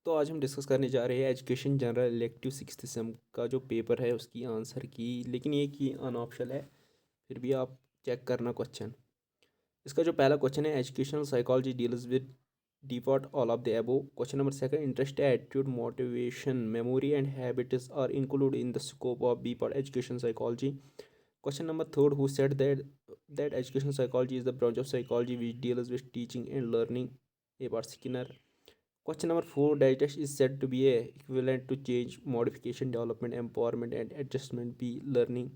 तो आज हम डिस्कस करने जा रहे हैं education general elective six same का जो पेपर है उसकी आंसर की। लेकिन ये की अनऑप्शनल है, फिर भी आप चेक करना क्वेश्चन। इसका जो पहला क्वेश्चन है, educational psychology deals with default all of the above. Question number second, interest attitude motivation memory and habits are include in the scope of B part education psychology. Question number third, who said that education psychology is the branch of psychology which deals with teaching and learning. A part Skinner. Question number four, digest is said to be a equivalent to change, modification, development, empowerment, and adjustment. B, learning.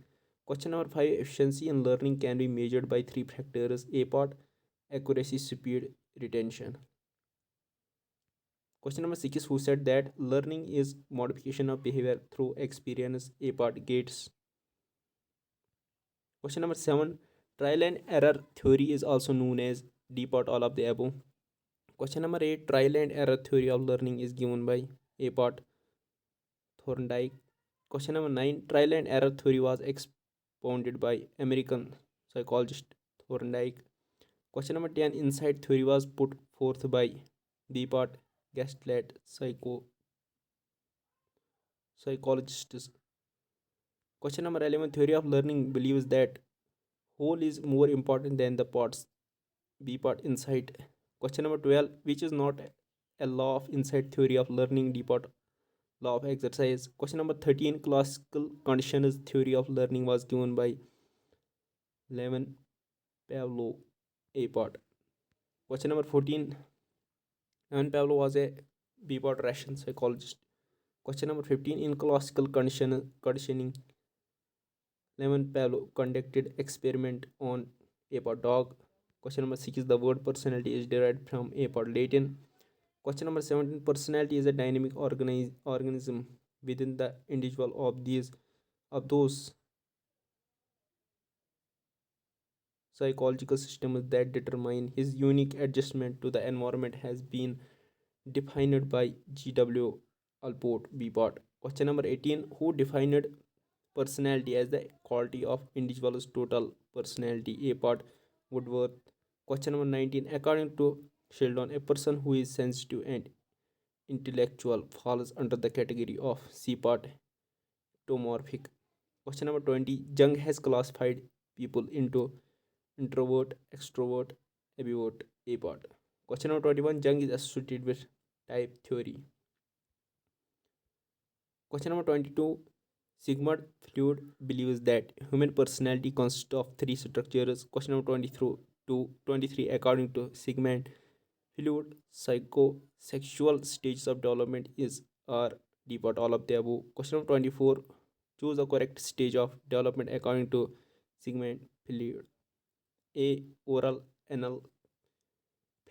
Question number five, efficiency in learning can be measured by three factors: A part, accuracy, speed, retention. Question number six is, who said that learning is modification of behavior through experience? A part, Gates. Question number seven, trial and error theory is also known as D part, all of the above. Question number eight, trial and error theory of learning is given by A part, Thorndike. Question number 9, trial and error theory was expounded by American psychologist Thorndike. Question number 10, insight theory was put forth by B part, Gastelum psychologists. Question number 11, theory of learning believes that whole is more important than the parts. B part, insight. Question number 12, which is not a law of insight theory of learning? D part, law of exercise. Question number 13, classical conditioners theory of learning was given by Levin Pavlov. A part. Question number 14, Levin Pavlov was a B part Russian psychologist. Question number 15, in classical conditioning, Levin Pavlov conducted experiment on A part dog. Question number 6 is, the word personality is derived from A part Latin. Question number 17, personality is a dynamic organism within the individual of those psychological systems that determine his unique adjustment to the environment has been defined by G.W. Alport. B part. Question number 18, who defined personality as the quality of individual's total personality? A part, Woodworth. Question number 19, according to Sheldon, a person who is sensitive and intellectual falls under the category of C part, tomorphic. Question number 20, Jung has classified people into introvert, extrovert, ambivert. A part. Question number 21, Jung is associated with type theory. Question number 22, Sigmund Freud believes that human personality consists of three structures. Question number 23 to 23, according to Sigmund Freud, psychosexual stages of development is are D part, all of the above. Question number 24, choose the correct stage of development according to Sigmund Freud. A, oral, anal,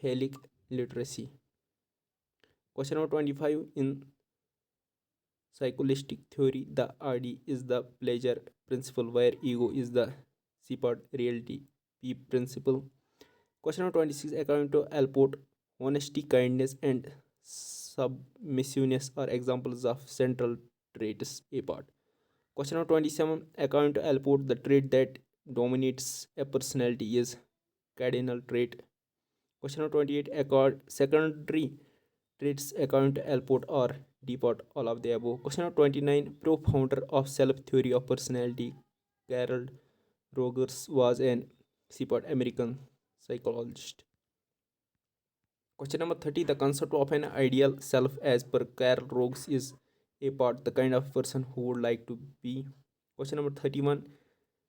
phallic literacy. Question number 25, in psycholistic theory, the RD is the pleasure principle, where ego is the C part reality P principle. Question number 26, according to Alport, honesty, kindness, and submissiveness are examples of central traits. A part. Question number 27, according to Alport, the trait that dominates a personality is cardinal trait. Question number 28, secondary traits according to Alport or Depot, all of the above. Question number 29, pro-founder of self-theory of personality, Carol Rogers, was an C-part American psychologist. Question number 30, the concept of an ideal self as per Carl Rogers is A part, the kind of person who would like to be. Question number 31,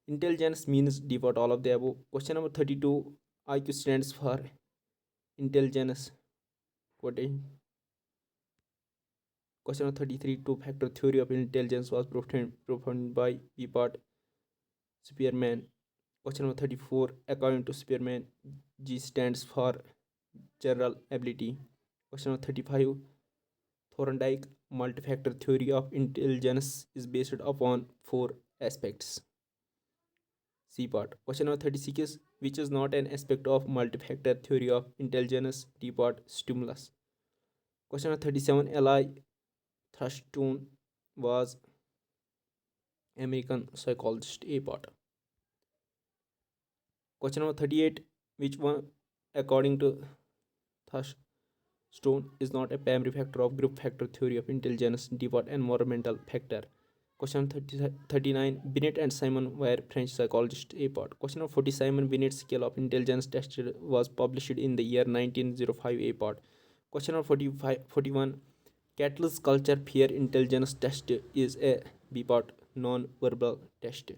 intelligence means default, all of the above. Question number 32, IQ stands for intelligence quotient. Question number 33, two-factor theory of intelligence was proposed by B part Spearman. Question number 34, according to Spearman, G stands for general ability. Question number 35, Thorndike multi-factor theory of intelligence is based upon four aspects. C part. Question number 36, which is not an aspect of multi-factor theory of intelligence? D part, stimulus. Question number 37, Eli Thurston was American psychologist. A part. Question number 38, which one, according to Stone is not a primary factor of group factor theory of intelligence, default environmental factor. Question 39. Binet and Simon were French psychologists. A part. Question of 40. Simon Binet's scale of intelligence test was published in the year 1905. A part. Question of 45, 41. Cattle's culture fear intelligence test is a B part non-verbal test.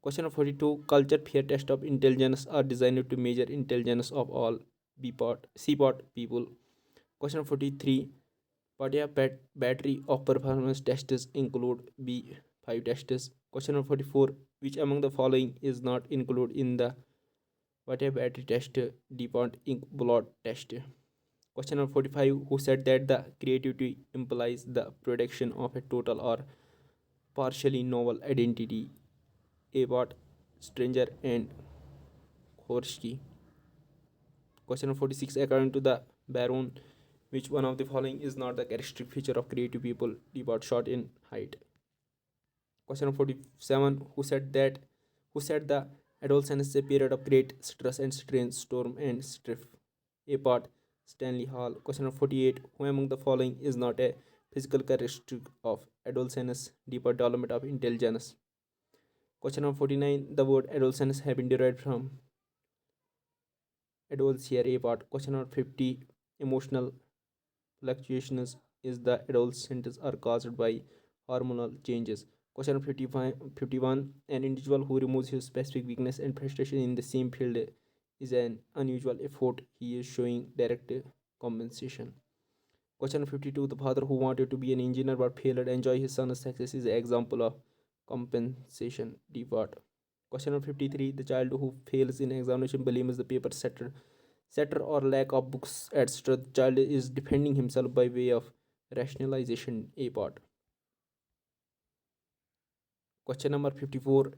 Question of 42. Culture fear test of intelligence are designed to measure intelligence of all B part C part people. Question 43. Padya battery of performance tests include B5 tests. Question 44. Which among the following is not included in the Padya battery test? DuPont ink blot test. Question 45. Who said that the creativity implies the production of a total or partially novel identity? Abbott, Stranger, and Horsky. Question 46. According to the Baron, which one of the following is not the characteristic feature of creative people? About short in height. Question 47. Who said the adolescence is a period of great stress and strain, storm and strife? A part Stanley Hall. Question 48. Who among the following is not a physical characteristic of adolescence? Deeper development of intelligence. Question 49. The word adolescence have been derived from adolescere. A part. Question 50. Emotional fluctuations is the adolescents are caused by hormonal changes. Question 55, 51. An individual who removes his specific weakness and frustration in the same field is an unusual effort. He is showing direct compensation. Question 52. The father who wanted to be an engineer but failed to enjoy his son's success is an example of compensation. D part. Question 53. The child who fails in examination believes the paper setter or lack of books, etc. The child is defending himself by way of rationalization. A part. Question number 54.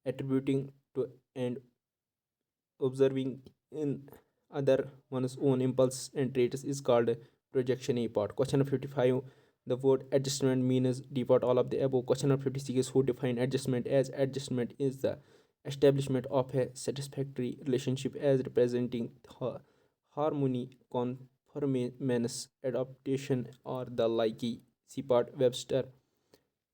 Attributing to and observing in other one's own impulse and traits is called projection. A part. Question number 55. The word adjustment means depart all of the above. Question number 56. Who define adjustment as adjustment is the establishment of a satisfactory relationship as representing harmony, conformance, adaptation, or the like. C part Webster.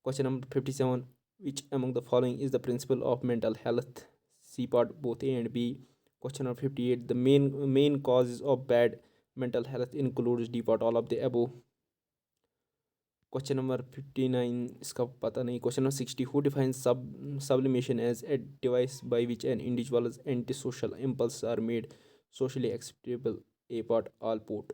Question number 57. Which among the following is the principle of mental health? C part both A and B. Question number 58. The main causes of bad mental health includes D part all of the above. Question number 59 इसका पता नहीं. Question number 60. Who defines sublimation as a device by which an individual's antisocial impulses are made socially acceptable? A part Allport.